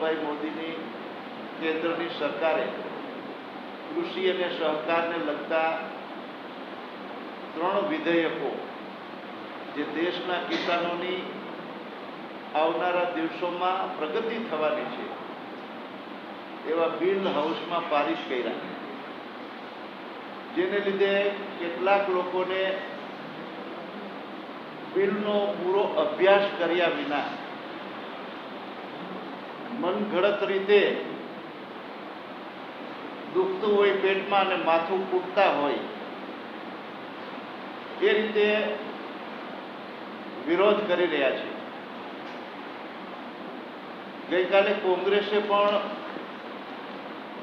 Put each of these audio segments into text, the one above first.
નરેન્દ્રભાઈ મોદીની કેન્દ્રની સરકારે કૃષિ અને સહકારને લગતા 3 વિધેયકો જે દેશના કિસાનોની આવનારા દિવસોમાં પ્રગતિ થવાની છે એવા બિલ હાઉસમાં પારિત કર્યા, જેને લીધે કેટલાક લોકોને બિલનો પૂરો અભ્યાસ કર્યા વિના મનગઢત રીતે દુખતું હોય પેટમાં અને માથું ફૂટતા હોય એ રીતે વિરોધ કરી રહ્યા છે. ગઈકાલે કોંગ્રેસે પણ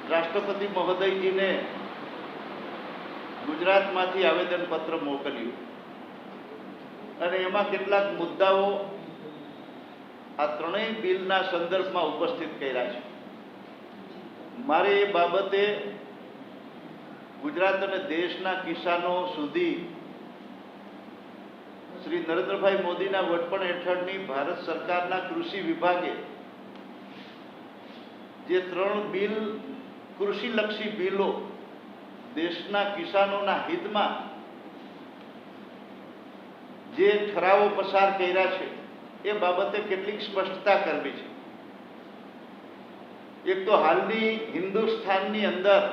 રાષ્ટ્રપતિ મહોદયજીને ગુજરાતમાંથી આવેદનપત્ર મોકલ્યું અને એમાં કેટલાક મુદ્દાઓ આ ત્રણેય બિલના સંદર્ભમાં ઉપસ્થિત કર્યા છે. મારે એ બાબતે ગુજરાત અને દેશના કિસાનો સુધી શ્રી નરેન્દ્રભાઈ મોદીના વડપણ હેઠળની ભારત સરકારના કૃષિ વિભાગે જે 3 બિલ કૃષિલક્ષી બિલો દેશના કિસાનોના હિતમાં જે ઠરાવો પસાર કર્યા છે એ બાબતે કેટલીક સ્પષ્ટતા કરવી છે. એક તો હાલની હિન્દુસ્તાનની અંદર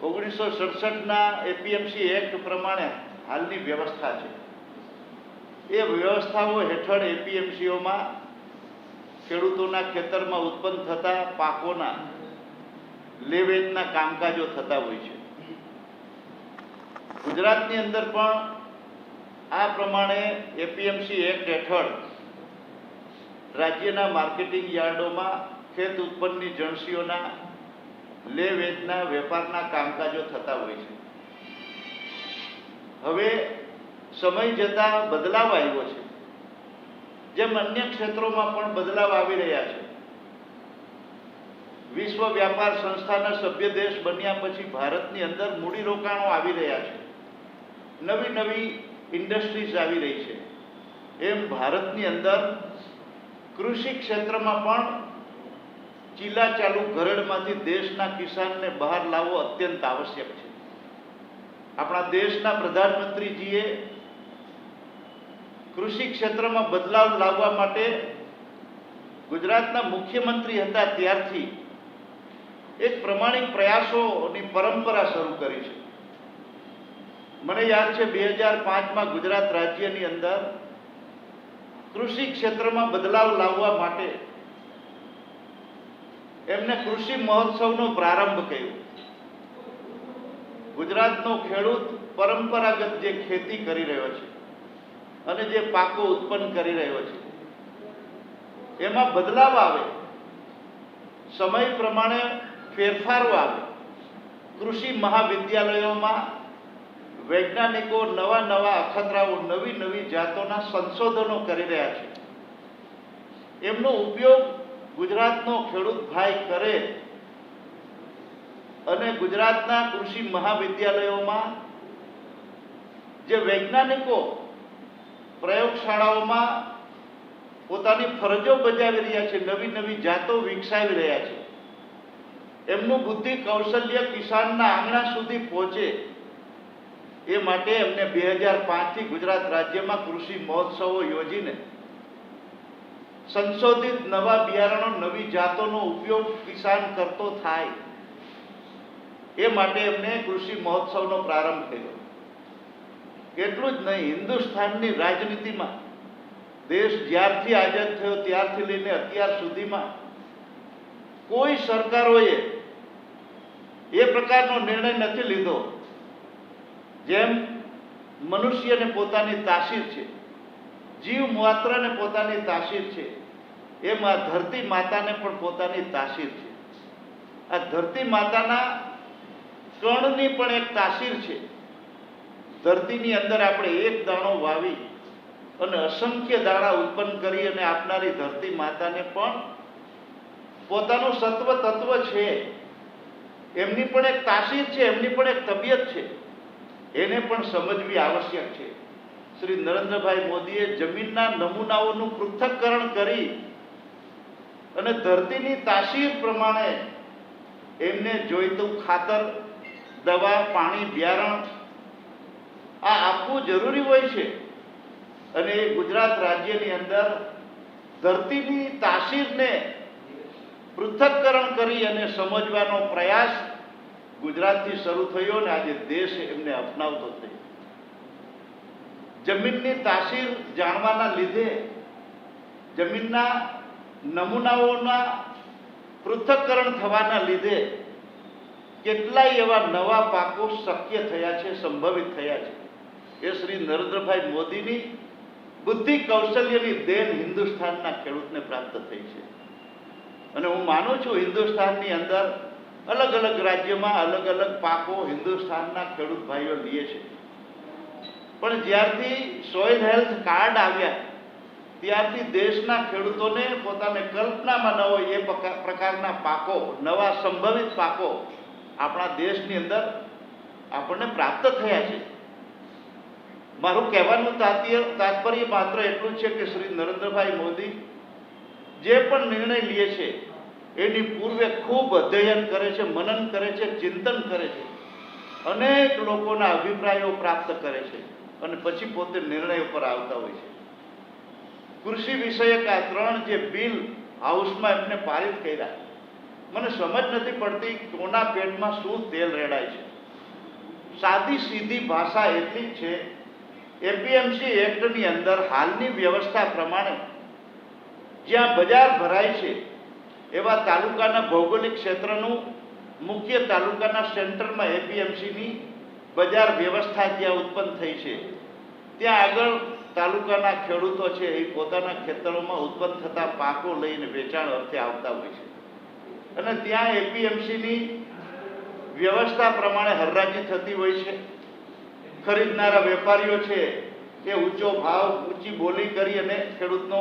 1967ના એપીએમસી એક્ટ પ્રમાણે હાલની વ્યવસ્થા છે. એ વ્યવસ્થાઓ હેઠળ એપીએમસીઓમાં ખેડૂતોના ખેતરમાં ઉત્પન્ન થતા પાકોના લે-વેચના કામકાજો થતા હોય છે. ગુજરાતની અંદર પણ આ પ્રમાણે એપીએમસી એક્ટ હેઠળ રાજ્યના માર્કેટિંગ યાર્ડોમાં ખેત ઉત્પન્નની જણસીઓના લે-વેચના વેપારના કામકાજો થતા હોય છે. હવે સમય જતાં બદલાવ આવ્યો છે, જેમ અન્ય ક્ષેત્રોમાં પણ બદલાવ આવી રહ્યા છે. વિશ્વ વ્યાપાર સંસ્થાના સભ્ય દેશ બન્યા પછી ભારતની અંદર મૂડીરોકાણો આવી રહ્યા છે, નવી નવી ઇન્ડસ્ટ્રીઝ આવી રહી છે. એમ ભારતની અંદર કૃષિ ક્ષેત્રમાં પણ ચીલાચાલુ ઘરેડમાંથી દેશના કિસાનને બહાર લાવવો અત્યંત આવશ્યક છે. આપણા દેશના પ્રધાનમંત્રીજીએ કૃષિ ક્ષેત્રમાં બદલાવ લાવવા માટે ગુજરાતના મુખ્યમંત્રી હતા ત્યારથી એક પ્રમાણિક પ્રયાસોની પરંપરા શરૂ કરી છે. મને યાદ છે 2005માં ગુજરાત રાજ્યની અંદર કૃષિ ક્ષેત્રમાં બદલાવ લાવવા માટે એમને કૃષિ મહોત્સવનો પ્રારંભ કર્યો. ગુજરાતનો ખેડૂત પરંપરાગત જે ખેતી કરી રહ્યો છે અને જે પાકો ઉત્પન્ન કરી રહ્યો છે એમાં બદલાવ આવે, સમય પ્રમાણે ફેરફારો આવે. કૃષિ મહાવિદ્યાલયોમાં વૈજ્ઞાનિકો નવા નવા અખતરાઓ, નવી નવી જાતોના સંશોધનો કરી રહ્યા છે. એમનો ઉપયોગ ગુજરાતનો ખેડૂત ભાઈ કરે અને ગુજરાતના કૃષિ મહાવિદ્યાલયોમાં જે વૈજ્ઞાનિકો પ્રયોગશાળાઓમાં પોતાની ફરજો બજાવી રહ્યા છે, નવી નવી જાતો વિકસાવી રહ્યા છે, એમનું બુદ્ધિ કૌશલ્ય કિસાનના આંગણા સુધી પહોંચે એ માટે એમને 2005થી ગુજરાત રાજ્યમાં કૃષિ મહોત્સવો યોજીને સંશોધિત નવા બિયારણો, નવી જાતોનો ઉપયોગ કિસાન કરતો થાય એ માટે એમને કૃષિ મહોત્સવનો પ્રારંભ કર્યો. એટલું જ નહીં, હિન્દુસ્તાનની રાજનીતિમાં દેશ જ્યારથી આઝાદ થયો ત્યારથી લઈને અત્યાર સુધીમાં કોઈ સરકારોએ એ પ્રકારનો નિર્ણય નથી લીધો જેમ મનુષ્યને પોતાની તાસીર છે, જીવ માત્રને પોતાની તાસીર છે, એમ આ ધરતી માતાને પણ પોતાની તાસીર છે. આ ધરતી માતાના કણની પણ એક તાસીર છે. ધરતીની અંદર આપણે એક દાણો વાવી અને અસંખ્ય દાણા ઉત્પન્ન કરી અને આપનારી ધરતી માતાને પણ પોતાનું સત્વ તત્વ છે, એમની પણ એક તાસીર છે, એમની પણ એક તબિયત છે, એને પણ સમજવી આવશ્યક છે. શ્રી નરેન્દ્રભાઈ મોદીએ જમીનના નમૂનાઓનું પૃથ્થકરણ કરી અને ધરતીની તાસીર પ્રમાણે એમને જોઈતું ખાતર, દવા, પાણી, બિયારણ આ આપવું જરૂરી હોય છે. અને ગુજરાત રાજ્યની અંદર ધરતીની તાસીરને પૃથ્થકરણ કરી અને સમજવાનો પ્રયાસ ગુજરાતથી શરૂ થયો અને આજે દેશ એમને અપનાવતો થયો. જમીનની તાસીર જાણવાના લીધે જમીનના નમૂનાઓના પૃથ્થકરણ થવાના લીધે કેટલાય એવા નવા પાકો શક્ય થયા છે, સંભવિત થયા છે. એ શ્રી નરેન્દ્રભાઈ મોદીની બુદ્ધિ કૌશલ્યની દેન હિન્દુસ્તાનના ખેડૂતને પ્રાપ્ત થઈ છે. અને હું માનું છું હિન્દુસ્તાનની અંદર અલગ અલગ રાજ્યમાં અલગ અલગ પાકો હિન્દુસ્તાનના ખેડૂત ભાઈઓ લે છે. પણ જ્યારથી સોઇલ હેલ્થ કાર્ડ આવ્યા ત્યારથી દેશના ખેડૂતોને પોતાને કલ્પનામાં ન હોય એ પ્રકારના પાકો, નવા સંભવિત પાકો આપણા દેશની અંદર આપણને પ્રાપ્ત થયા છે. મારું કહેવાનું તાત્પર્ય માત્ર એટલું છે કે શ્રી નરેન્દ્રભાઈ મોદી જે પણ નિર્ણય લે છે એની પૂર્વે ખૂબ અધ્યયન કરે છે, મનન કરે છે, ચિંતન કરે છે, અનેક લોકોના અભિપ્રાયો પ્રાપ્ત કરે છે અને પછી પોતે નિર્ણય ઉપર આવતા હોય છે. કૃષિ વિષયક આ 3 જે બિલ હાઉસમાં એમને પારિત કર્યા, મને સમજ નથી પડતી કોના પેટમાં શું તેલ રેડાય છે. સાદી સીધી ભાષા એટલી જ છે, એપીએમસી એક્ટની અંદર હાલની વ્યવસ્થા પ્રમાણે જ્યાં બજાર ભરાય છે એવા તાલુકાના ભૌગોલિક ક્ષેત્રનું મુખ્ય તાલુકાના સેન્ટરમાં એપીએમસીની બજાર વ્યવસ્થા જ્યાં ઉત્પન્ન થઈ છે ત્યાં આગળ તાલુકાના ખેડૂતો છે એ પોતાના ખેતરોમાં ઉત્પન્ન થતા પાકો લઈને વેચાણ અર્થે આવતા હોય છે. અને ત્યાં એપીએમસીની વ્યવસ્થા પ્રમાણે હરરાજી થતી હોય છે. ખરીદનારા વેપારીઓ છે એ ઊંચો ભાવ, ઊંચી બોલી કરી અને ખેડૂતનો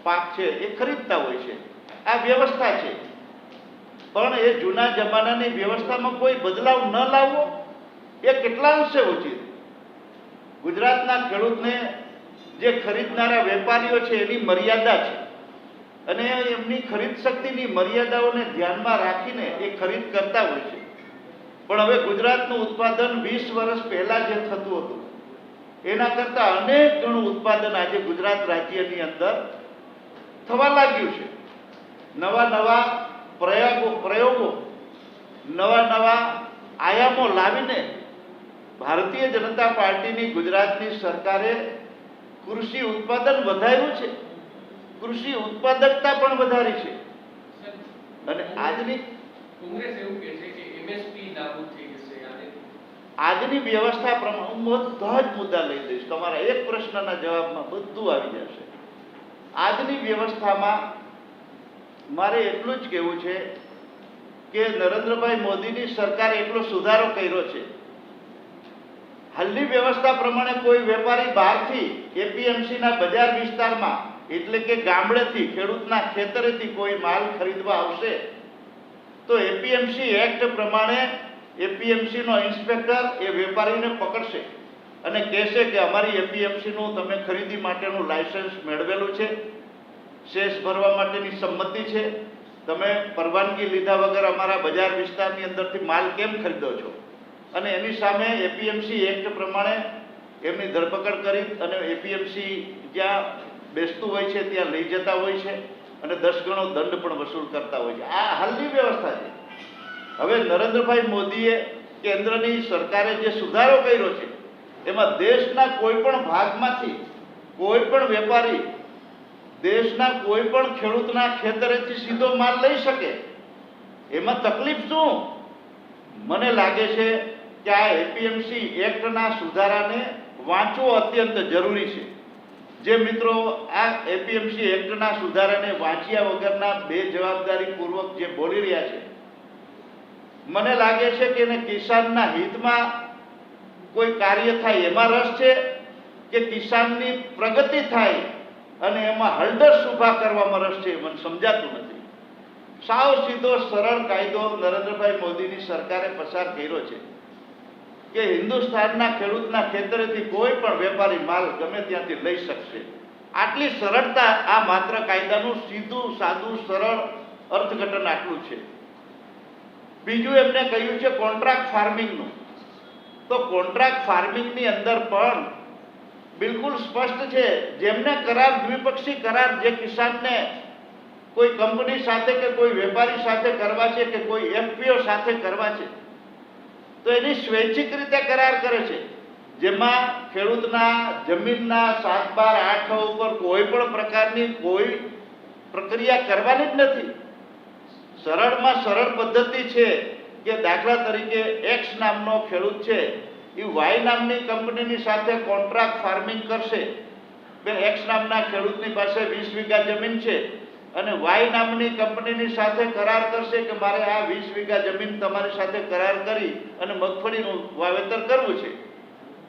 પાક છે એ ખરીદતા હોય છે. આ વ્યવસ્થા છે. પણ એ જૂના જમાનાની વ્યવસ્થામાં કોઈ બદલાવ ન લાવવો એ કેટલા અંશે ઉચિત? ગુજરાતના ખેડૂતને જે ખરીદનારા વેપારીઓ છે એની મર્યાદા છે અને એમની ખરીદ શક્તિની મર્યાદાઓને ધ્યાનમાં રાખીને એ ખરીદ કરતા હોય છે. પણ હવે ગુજરાતનું ઉત્પાદન 20 વર્ષ પહેલા જે થતું હતું એના કરતાં અનેક ગણું ઉત્પાદન આજે ગુજરાત રાજ્યની અંદર થવા લાગ્યું છે. નવા નવા પ્રયોગો નવા નવા આયામો લાવીને ભારતીય જનતા પાર્ટીની ગુજરાતની સરકારે કૃષિ ઉત્પાદન વધાર્યું છે, કૃષિ ઉત્પાદકતા પણ વધારી છે. અને આજની કોંગ્રેસ એવું કહે છે કે એમએસપી લાગુ થઈ જશે. આજની વ્યવસ્થા પ્રમાણે હું બધા જ મુદ્દા લઈ દઈશ, તમારા એક પ્રશ્નના જવાબમાં બધું આવી જશે. આજની વ્યવસ્થામાં મારે એટલું જ કહેવું છે કે નરેન્દ્રભાઈ મોદીની સરકારે એટલો સુધારો કર્યો છે. હાલની વ્યવસ્થા પ્રમાણે કોઈ વેપારી બહારથી એપીએમસીના બજાર વિસ્તારમાં એટલે કે ગામડેથી ખેડૂતના ખેતરેથી કોઈ માલ ખરીદવા આવશે તો એપીએમસી એક્ટ પ્રમાણે એપીએમસીનો ઇન્સ્પેક્ટર એ વેપારીને પકડશે અને કહેશે કે અમારી એપીએમસીનું તમે ખરીદી માટેનું લાયસન્સ મેળવેલું છે, શેષ ભરવા માટેની સંમતિ છે, તમે પરવાનગી લીધા વગર અમારા બજાર વિસ્તારની અંદરથી માલ કેમ ખરીદો છો? અને એની સામે એપીએમસી એક્ટ પ્રમાણે એમની ધરપકડ કરી અને એપીએમસી જ્યાં બેસતું હોય છે ત્યાં લઈ જતા હોય છે અને 10 ગણો દંડ પણ વસૂલ કરતા હોય છે. આ હાલની વ્યવસ્થા છે. હવે નરેન્દ્રભાઈ મોદીએ કેન્દ્રની સરકારે જે સુધારો કર્યો છે એમાં દેશના કોઈ પણ ભાગમાંથી કોઈ પણ વેપારી દેશના કોઈ પણ ખેડૂતના ખેતરેથી સીધો માલ લઈ શકે. એમાં તકલીફ શું? મને લાગે છે કે આ એપીએમસી એક્ટના સુધારાને વાંચવો અત્યંત જરૂરી છે. જે મિત્રો આ એપીએમસી એક્ટના સુધારાને વાંચ્યા વગરના બેજવાબદારીપૂર્વક જે બોલી રહ્યા છે, મને લાગે છે કે એને કિસાનના હિતમાં કોઈ કાર્ય થાય એમાં રસ છે કે કિસાનની પ્રગતિ થાય અને એમાં હળદર શુભા કરવામાં રસ છે, મને સમજાતું નથી. સાવ સીધો સરળ કાયદો નરેન્દ્રભાઈ મોદીની સરકારે પસાર કર્યો છે કે હિન્દુસ્તાનના ખેડૂતના ખેતરેથી કોઈ પણ વેપારી માલ ગમે ત્યાંથી લઈ શકશે. આટલી સરળતા આ માત્ર કાયદાનું સીધું સાદું સરળ અર્થઘટન આટલું છે. બીજું એમને કહ્યું છે કોન્ટ્રાક્ટ ફાર્મિંગનું. તો કોન્ટ્રાક્ટ ફાર્મિંગની અંદર પણ બિલકુલ સ્પષ્ટ છે, જેમને કરાર દ્વિપક્ષી કરાર જે કિસાનને કોઈ કંપની સાથે કે કોઈ વેપારી સાથે કરવા છે કે કોઈ એફપીઓ સાથે કરવા છે, તો એની સ્વૈચ્છિક રીતે કરાર કરે છે, જેમાં ખેડૂતના જમીનના 7/12 ઉપર કોઈ પણ પ્રકારની કોઈ પ્રક્રિયા કરવાની જ નથી. સરળમાં સરળ પદ્ધતિ છે કે દાખલા તરીકે એક્સ નામનો ખેડૂત છે, એ વાય નામની કંપનીની સાથે કોન્ટ્રાક્ટ ફાર્મિંગ કરશે. કે એક્સ નામના ખેડૂતની પાસે 20 વીઘા જમીન છે અને વાય નામની કંપનીની સાથે કરાર કરશે કે મારે આ 20 વીઘા જમીન તમારી સાથે કરાર કરી અને મગફળીનું વાવેતર કરવું છે.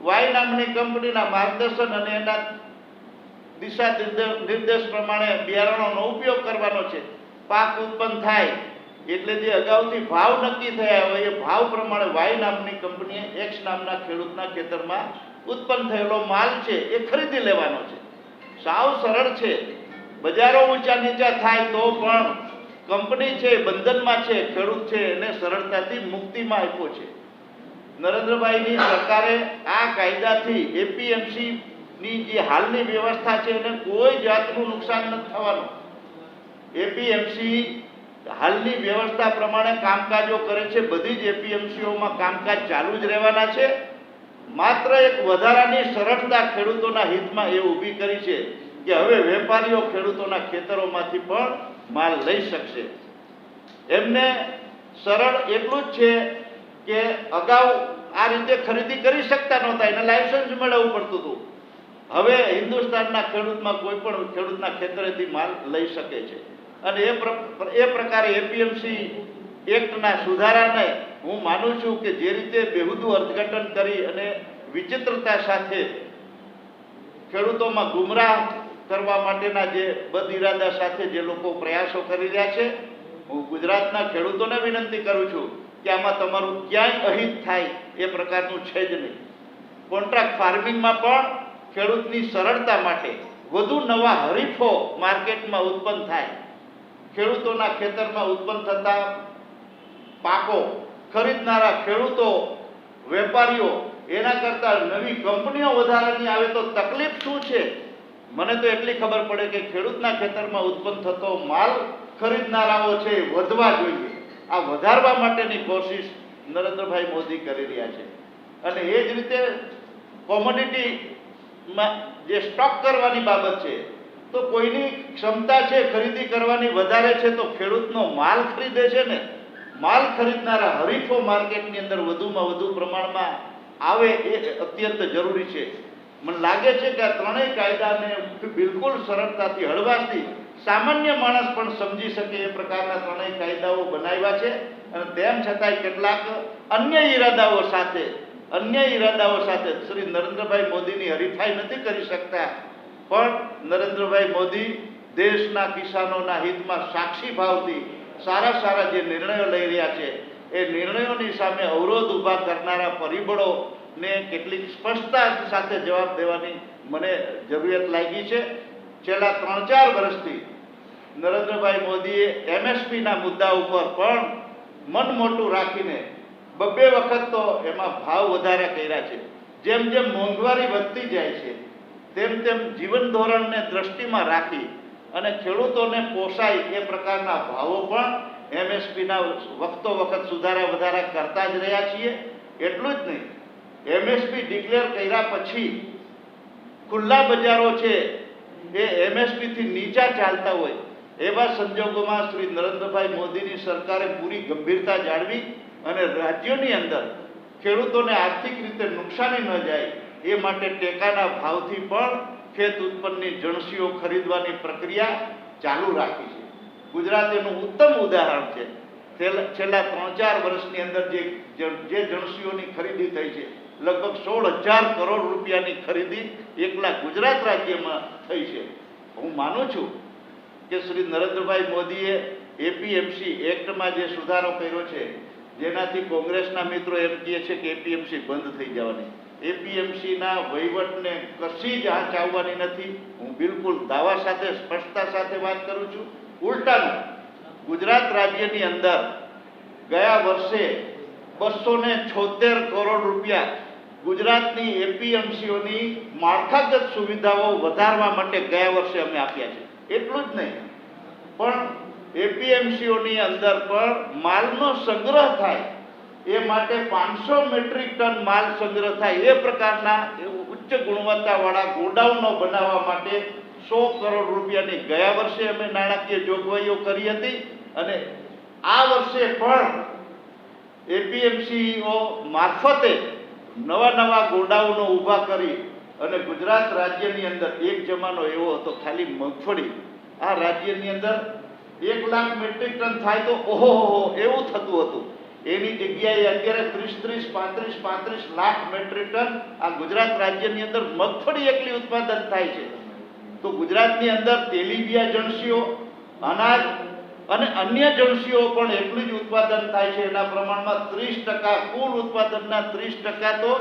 વાય નામની કંપનીના માર્ગદર્શન અને એના દિશા નિર્દેશ પ્રમાણે બિયારણોનો ઉપયોગ કરવાનો છે. પાક ઉત્પન્ન થાય એટલે જે અગાઉથી ભાવ નક્કી થયા હોય એ ભાવ પ્રમાણે વાય નામની કંપનીએ એક્સ નામના ખેડૂતના ખેતરમાં ઉત્પન્ન થયેલો માલ છે એ ખરીદી લેવાનો છે. સાવ સરળ છે. બજારો ઊંચા નીચા થાય તો પણ કંપની છે બંધનમાં છે, ખેડૂત છે એને સરળતાથી મુક્તિમાં આપ્યો છે. નરેન્દ્રભાઈની સરકારે આ કાયદાથી એપીએમસી ની જે હાલની વ્યવસ્થા છે એને કોઈ જાતનું નુકસાન નથી થવાનું. એપીએમસી હાલની વ્યવસ્થા પ્રમાણે કામકાજો કરે છે. બધી જ એપીએમસીઓમાં કામકાજ ચાલુ જ રહેવાના છે. માત્ર એક વધારાની સરળતા ખેડૂતોના હિતમાં એ ઊભી કરી છે કે હવે વેપારીઓ ખેડૂતોના ખેતરોમાંથી પણ માલ લઈ શકશે. એમને સરળ એટલું જ છે કે અગાઉ આ રીતે ખરીદી કરી શકતા નહોતા, એને લાયસન્સ મેળવવું પડતું હતું. હવે હિન્દુસ્તાનના ખેડૂતમાં કોઈ પણ ખેડૂતના ખેતરેથી માલ લઈ શકે છે. અને એ પ્રકારે એપીએમસી એક્ટના સુધારાને હું માનું છું કે જે રીતે બેહુદું અર્થઘટન કરી અને વિચિત્રતા સાથે ખેડૂતોમાં ગુમરાહ કરવા માટેના જે બદઇરાદા સાથે જે લોકો પ્રયાસો કરી રહ્યા છે, હું ગુજરાતના ખેડૂતોને વિનંતી કરું છું કે આમાં તમારું ક્યાંય અહિત થાય એ પ્રકારનું છે જ નહીં. કોન્ટ્રાક્ટ ફાર્મિંગમાં પણ ખેડૂતની સરળતા માટે વધુ નવા હરીફો માર્કેટમાં ઉત્પન્ન થાય. ખેડૂતોના ખેતરમાં ઉત્પન્ન થતા પાકો ખરીદનારા ખેડૂતો, વેપારીઓ એના કરતાં નવી કંપનીઓ વધારાની આવે તો તકલીફ શું છે? મને તો એટલી ખબર પડે કે ખેડૂતના ખેતરમાં ઉત્પન્ન થતો માલ ખરીદનારાઓ છે વધવા જોઈએ. આ વધારવા માટેની કોશિશ નરેન્દ્રભાઈ મોદી કરી રહ્યા છે. અને એ જ રીતે કોમોડિટીમાં જે સ્ટોક કરવાની બાબત છે, તો કોઈની ક્ષમતા છે ખરીદી કરવાની વધારે છે તો ખેડૂતનો માલ ખરીદે છે ને. માલ ખરીદનારા હરીફો માર્કેટની અંદર વધુમાં વધુ પ્રમાણમાં આવે એ અત્યંત જરૂરી છે. મને લાગે છે કે આ ત્રણેય કાયદાને બિલકુલ સરળતાથી હળવાશથી સામાન્ય માણસ પણ સમજી શકે એ પ્રકારના ત્રણેય કાયદાઓ બનાવ્યા છે. અને તેમ છતાંય કેટલાક અન્ય ઈરાદાઓ સાથે શ્રી નરેન્દ્રભાઈ મોદીની હરીફાઈ નથી કરી શકતા. પણ નરેન્દ્રભાઈ મોદી દેશના કિસાનોના હિતમાં સાક્ષી ભાવથી સારા જે નિર્ણયો લઈ રહ્યા છે એ નિર્ણયોની સામે અવરોધ ઊભા કરનારા પરિબળોને કેટલીક સ્પષ્ટતા સાથે જવાબ દેવાની મને જરૂરિયાત લાગી છે. છેલ્લા 3-4 વર્ષથી નરેન્દ્રભાઈ મોદીએ એમએસપીના મુદ્દા ઉપર પણ મન મોટું રાખીને 2 વખત તો એમાં ભાવ વધારા કર્યા છે. જેમ મોંઘવારી વધતી જાય છે તેમ જીવન ધોરણને દ્રષ્ટિમાં રાખી અને ખેડૂતોને પોસાય એ પ્રકારના ભાવો પણ એમએસપીના વખતો વખત સુધારા વધારા કરતા જ રહ્યા છીએ. એટલું જ નહીં, એમએસપી ડિક્લેર કર્યા પછી ખુલ્લા બજારો છે એ એમએસપીથી નીચા ચાલતા હોય એવા સંજોગોમાં શ્રી નરેન્દ્રભાઈ મોદીની સરકારે પૂરી ગંભીરતા જાળવી અને રાજ્યોની અંદર ખેડૂતોને આર્થિક રીતે નુકસાની ન જાય એ માટે ટેકાના ભાવથી પણ ખેત ઉત્પન્નની જણસીઓ ખરીદવાની પ્રક્રિયા ચાલુ રાખી છે. ગુજરાત એનું ઉત્તમ ઉદાહરણ છે. છેલ્લા 3-4 વર્ષની અંદર જે જણસીઓની ખરીદી થઈ છે, લગભગ 16,000 કરોડ રૂપિયાની ખરીદી એકલા ગુજરાત રાજ્યમાં થઈ છે. હું માનું છું કે શ્રી નરેન્દ્રભાઈ મોદીએ એપીએમસી એક્ટમાં જે સુધારો કર્યો છે, જેનાથી કોંગ્રેસના મિત્રો એમ કહે છે કે એપીએમસી બંધ થઈ જવાની, એપીએમસીના વહીવટને કશી જ આંચ આવવાની નથી. હું બિલકુલ દાવા સાથે સ્પષ્ટતા સાથે વાત કરું છું. ઉલટાનું ગુજરાત રાજ્યની અંદર ગયા વર્ષે 276 કરોડ રૂપિયા ગુજરાતની એપીએમસીઓની માળખાગત સુવિધાઓ વધારવા માટે ગયા વર્ષે અમે આપ્યા છે. એટલું જ નહીં, પણ એપીએમસીઓની અંદર પણ માલનો સંગ્રહ થાય એ માટે 500 મેટ્રિક ટન માલ સંગ્રહ થાય એ પ્રકારના ઉચ્ચ ગુણવત્તાવાળા ગોડાઉનો બનાવવા માટે 100 કરોડ રૂપિયાની ગયા વર્ષે અમે નાણાકીય જોગવાઈઓ કરી હતી અને આ વર્ષે પણ એપીએમસીઓ મારફતે નવા ગોડાઉનો ઊભા કરી અને ગુજરાત રાજ્યની અંદર એક જમાનો એવો હતો ખાલી મગફળી આ રાજ્યની અંદર 1 લાખ મેટ્રિક ટન થાય તો ઓહો એવું થતું હતું. એની જગ્યાએ અત્યારે 35 લાખ મેટ્રિક ટન આ ગુજરાત રાજ્યની અંદર મગફળી એકલી ઉત્પાદન થાય છે. તો ગુજરાતની અંદર તેલીબિયા જણસીઓ, અનાજ અને અન્ય જણસીઓ પણ એટલું જ ઉત્પાદન થાય છે. એના પ્રમાણમાં 30% કુલ ઉત્પાદનના 30% તો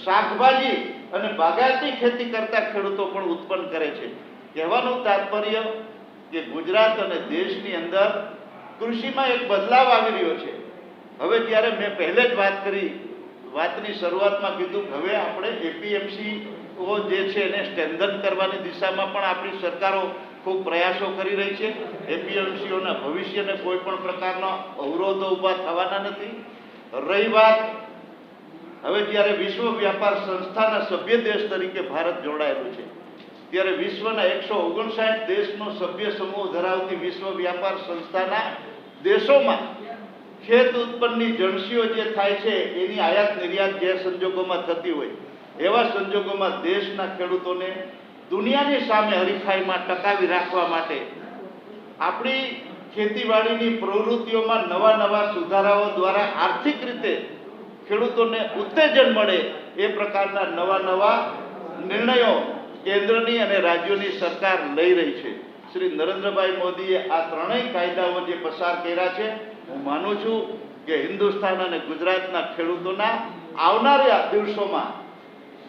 શાકભાજી અને બાગાયતી ખેતી કરતા ખેડૂતો પણ ઉત્પન્ન કરે છે. કહેવાનું તાત્પર્ય કે ગુજરાત અને દેશની અંદર કૃષિમાં એક બદલાવ આવી રહ્યો છે. હવે જ્યારે મેં પહેલે જ વાતની શરૂઆતમાં કીધું કે હવે આપણે એપીએમસીઓ જે છે એને સ્ટ્રેન્થન કરવાની દિશામાં પણ આપણી સરકારો ખૂબ પ્રયાસો કરી રહી છે. એપીએમસીઓના ભવિષ્યને કોઈ પણ પ્રકારનો અવરોધો ઊભા થવાના નથી. રહી વાત હવે જ્યારે વિશ્વ વ્યાપાર સંસ્થાના સભ્ય દેશ તરીકે ભારત જોડાયેલું છે ત્યારે વિશ્વના 159 દેશનો સભ્ય સમૂહ ધરાવતી વિશ્વ વ્યાપાર સંસ્થાના દેશોમાં ખેત ઉત્પન્નની જણસીઓ જે થાય છે એની આયાત નિર્યાત જે સંજોગોમાં થતી હોય એવા સંજોગોમાં દેશના ખેડૂતોને દુનિયાની સામે હરીફાઈમાં ટકાવી રાખવા માટે આપણી ખેતીવાડીની પ્રવૃત્તિઓમાં નવા સુધારાઓ દ્વારા આર્થિક રીતે ખેડૂતોને ઉત્તેજન મળે એ પ્રકારના નવા નિર્ણયો કેન્દ્રની અને રાજ્યોની સરકાર લઈ રહી છે. શ્રી નરેન્દ્રભાઈ મોદીએ આ ત્રણેય કાયદાઓ જે પસાર કર્યા છે, હું માનું છું કે હિન્દુસ્તાન અને ગુજરાતના ખેડૂતોના આવનારા દિવસોમાં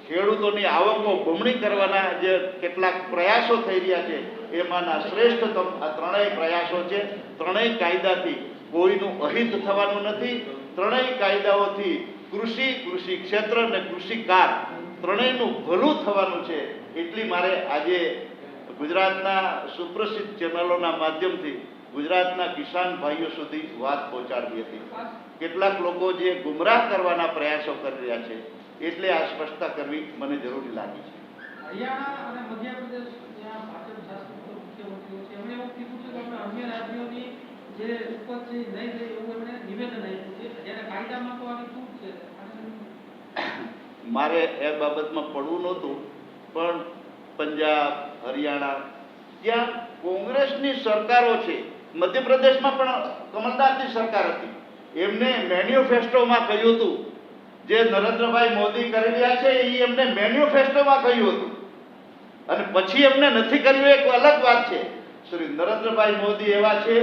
ખેડૂતોની આવકો બમણી કરવાના જે કેટલાક પ્રયાસો થઈ રહ્યા છે એમાંના શ્રેષ્ઠતમ આ ત્રણેય પ્રયાસો છે. ત્રણેય કાયદાથી કોઈનું અહિત થવાનું નથી. ત્રણેય કાયદાઓથી કૃષિ ક્ષેત્ર અને કૃષિકાર ત્રણેયનું ભલું થવાનું છે. એટલી મારે આજે ગુજરાતના સુપ્રસિદ્ધ ચેનલોના માધ્યમથી ગુજરાતના કિસાન ભાઈઓ સુધી વાત પહોંચાડવી હતી. કેટલાક લોકો જે ગુમરાહ કરવાના પ્રયાસો કરી રહ્યા છે એટલે આ સ્પષ્ટતા કરવી મને જરૂરી લાગી છે. હરિયાણા અને મધ્યપ્રદેશ જ્યાં ભાજપ શાસિત મુખ્યમંત્રીઓ છે એમણે એવું કીધું છે કે આપણે અન્ય રાજ્યોની જે ઉપજ છે નહીં થઈ એવું એમણે નિવેદન આપ્યું છે. જ્યારે કાયદામાં તો આની છૂટ છે. મારે એ બાબતમાં પડવું નહોતું, પણ પંજાબ, હરિયાણા જ્યાં કોંગ્રેસની સરકારો છે, મધ્યપ્રદેશમાં પણ કમલનાથની સરકાર હતી, એમને મેન્યુફેસ્ટોમાં કહ્યું હતું જે નરેન્દ્રભાઈ મોદી કરી રહ્યા છે એ એમને મેન્યુફેસ્ટોમાં કહ્યું હતું અને પછી એમને નથી કર્યું એક અલગ વાત છે. શ્રી નરેન્દ્રભાઈ મોદી એવા છે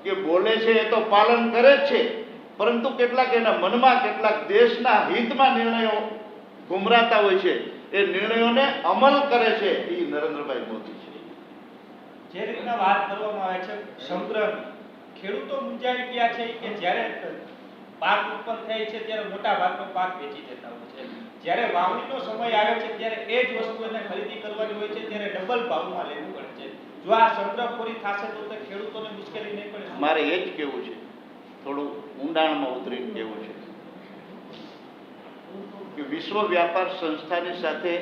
કે બોલે છે એ તો પાલન કરે જ છે, પરંતુ કેટલાક એના મનમાં કેટલાક દેશના હિતમાં નિર્ણયો ગુમરાતા હોય છે, એ નિર્ણયોને અમલ કરે છે એ નરેન્દ્રભાઈ મોદી છે. જે રીતના વાત કરવામાં આવે છે સંગ્રહની, ખેડૂતો મૂંઝાઈ ગયા છે કે જ્યારે પાક ઉત્પન્ન થાય છે ત્યારે મોટા ભાગનો પાક વેચી દેતા હોય છે. જ્યારે વાવણીનો સમય આવે છે ત્યારે એ જ વસ્તુ એને ખરીદી કરવાની હોય છે ત્યારે ડબલ ભાવમાં લેવું પડે છે. જો આ સંગ્રહખોરી થશે તો ખેડૂતોને મુશ્કેલી નહીં પડે. મારે એ જ કહેવું છે, થોડું ઊંડાણમાં ઉતરીને કહેવું છે કે વિશ્વ વ્યાપાર સંસ્થાની સાથે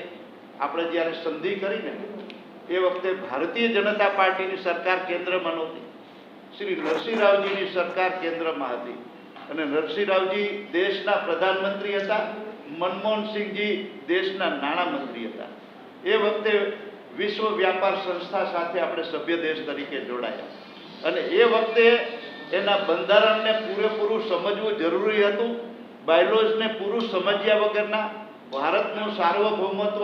આપણે જ્યારે સંધિ કરીને એ વખતે ભારતીય જનતા પાર્ટીની સરકાર કેન્દ્રમાં નહોતી, શ્રી નરસિંહ રાવજીની સરકાર કેન્દ્રમાં હતી અને નરસિંહ રાવજી દેશના પ્રધાનમંત્રી હતા, મનમોહનસિંહજી દેશના નાણામંત્રી હતા. એ વખતે વિશ્વ વ્યાપાર સંસ્થા સાથે આપણે સભ્ય દેશ તરીકે જોડાયા અને એ વખતે એના બંધારણને પૂરેપૂરું સમજવું જરૂરી હતું. બાયલોઝને પૂરું સમજ્યા વગરના ભારતનું સાર્વભૌમત્વ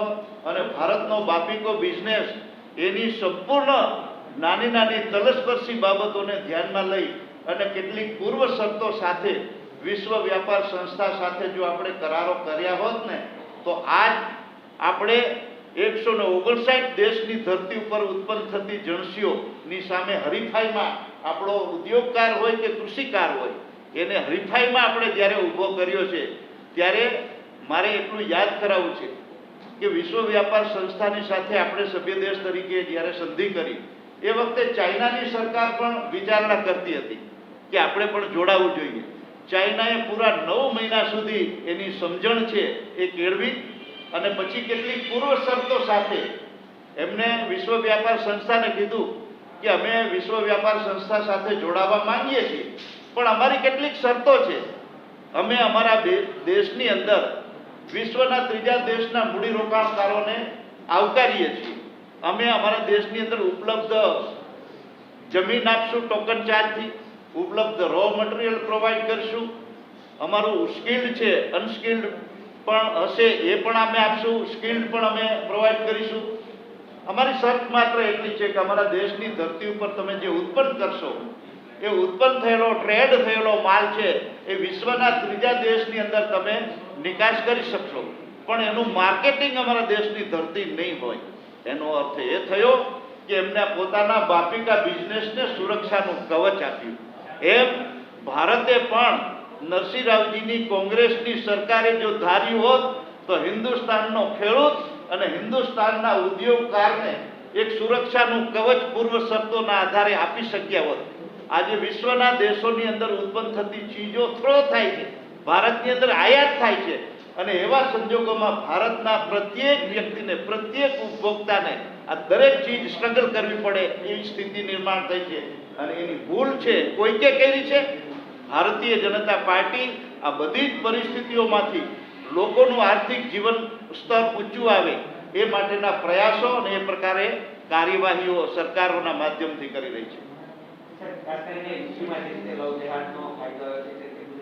અને ભારતનો બાપીકો બિઝનેસ એની સંપૂર્ણ નાની તલસ્પર્શી બાબતોને ધ્યાનમાં લઈ અને કેટલીક પૂર્વ શરતો સાથે વિશ્વ વ્યાપાર સંસ્થા સાથે જો આપણે કરારો કર્યા હોત ને તો આજ આપણે 159 દેશની ધરતી ઉપર ઉત્પન્ન થતી જણસીઓની સામે હરીફાઈમાં આપણો ઉદ્યોગકાર હોય કે કૃષિકાર હોય એને હરીફાઈમાં આપણે જ્યારે ઊભો કર્યો છે ત્યારે મારે એટલું યાદ કરાવવું છે કે વિશ્વ વ્યાપાર સંસ્થાની સાથે આપણે સભ્ય દેશ તરીકે જ્યારે સંધિ કરી એ વખતે ચાઇનાની સરકાર પણ વિચારણા કરતી હતી કે આપણે પણ જોડાવું જોઈએ. ચાઇનાએ પૂરા 9 મહિના સુધી એની સમજણ છે એ કેળવી અને પછી કેટલીક પૂર્વ શરતો સાથે એમને વિશ્વ વ્યાપાર સંસ્થાને કીધું કે અમે વિશ્વ વ્યાપાર સંસ્થા સાથે જોડાવા માંગીએ છીએ, પણ અમારી કેટલીક શરતો છે. અમે અમારા દેશની અંદર વિશ્વના ત્રીજા દેશના મૂડીરોકાણકારોને આવકારીએ છીએ. અમે અમારા દેશની અંદર ઉપલબ્ધ જમીન આપશું ટોકન ચાર્જથી, ઉપલબ્ધ રો મટીરિયલ પ્રોવાઈડ કરીશું, અમારું સ્કિલ્ડ છે અનસ્કિલ્ડ પણ હશે એ પણ અમે આપશું, સ્કિલ્ડ પણ અમે પ્રોવાઈડ કરીશું. અમારી શરત માત્ર એટલી છે કે અમારા દેશની ધરતી ઉપર તમે જે ઉત્પન્ન કરશો એ ઉત્પન્ન થયેલો ટ્રેડ થયેલો માલ છે એ વિશ્વના ત્રીજા દેશની અંદર તમે નિકાસ કરી શકશો, પણ એનું માર્કેટિંગ અમારા દેશની ધરતી નહીં હોય. એનો અર્થ એ થયો કે એમને પોતાના બાપિકા બિઝનેસને સુરક્ષાનું કવચ આપ્યું. એમ ભારતે પણ નરસિંહ રાવજીની કોંગ્રેસની સરકારે જો ધાર્યું હોત તો હિન્દુસ્તાનનો ખેડૂત અને હિન્દુસ્તાનના ઉદ્યોગકારને એક સુરક્ષાનું કવચ પૂર્વ શરતોના આધારે આપી શક્યા હોત. આજે વિશ્વના દેશોની અંદર ઉત્પન્ન થતી ચીજો થ્રો થાય છે, ભારતની અંદર આયાત થાય છે, અને એવા સંજોગોમાં ભારતના પ્રત્યેક વ્યક્તિને પ્રત્યેક ઉપભોક્તાને આ દરેક ચીજ સ્ટ્રગલ કરવી પડે એવી સ્થિતિ નિર્માણ થઈ છે. અને એની ભૂલ છે કોઈકે કરી છે. ભારતીય જનતા પાર્ટી આ બધી જ પરિસ્થિતિઓમાંથી લોકોનું આર્થિક જીવન સ્તર ઊંચું આવે એ માટેના પ્રયાસો અને એ પ્રકારે કાર્યવાહીઓ સરકારોના માધ્યમથી કરી રહી છે. ખાસ કરીને ઇસ્યુમાં જે રીતે લવ જેહાદનો કાયદો